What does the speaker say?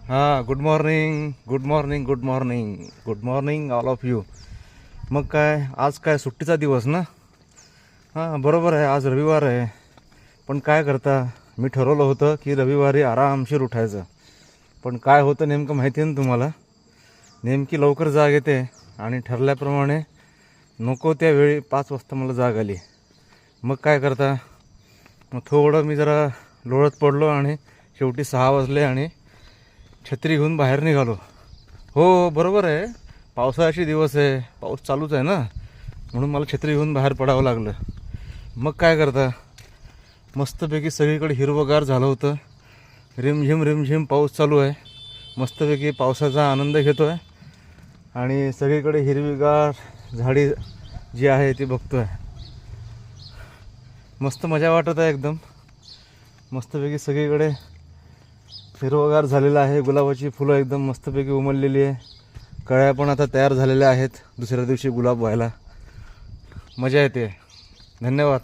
हां, good morning, good morning, good morning, good morning all of you. मग काय, आज काय सुट्टीचा दिवस ना? हां, बरोबर आहे, आज रविवार आहे. पण काय करता, मी ठरवलं होतं की रविवारी आरामशीर उठायचं. पण काय होतं नेमकं माहिती आहे ना तुम्हाला? नेमकी लवकर जाग येते आणि ठरल्याप्रमाणे नको त्यावेळी 5 वाजता मला जाग आली. मग काय करता, मग थोडं मी जरा लोळत पडलो आणि शेवटी 6 वाजले आणि छत्री घेऊन बाहेर निघालो. हो, बरोबर आहे, पावसाळ्याचे दिवस आहे, पाऊस चालूच आहे ना, म्हणून मला छत्री घेऊन बाहेर पडावं लागलं. मग काय करता, मस्तपैकी सगळीकडे हिरवंगार झालं होतं. रिमझिम रिमझिम पाऊस चालू आहे. मस्तपैकी पावसाचा आनंद घेतो आहे आणि सगळीकडे हिरवीगार झाडी जी आहे ती बघतो आहे. मस्त मजा वाटत आहे एकदम. मस्तपैकी सगळीकडे हिरवगार झालेलं आहे. गुलाबाची फुलं एकदम मस्तपैकी उमललेली आहे. कळ्या पण आता तयार झालेल्या आहेत दुसऱ्या दिवशी गुलाब व्हायला. मजा येते. धन्यवाद.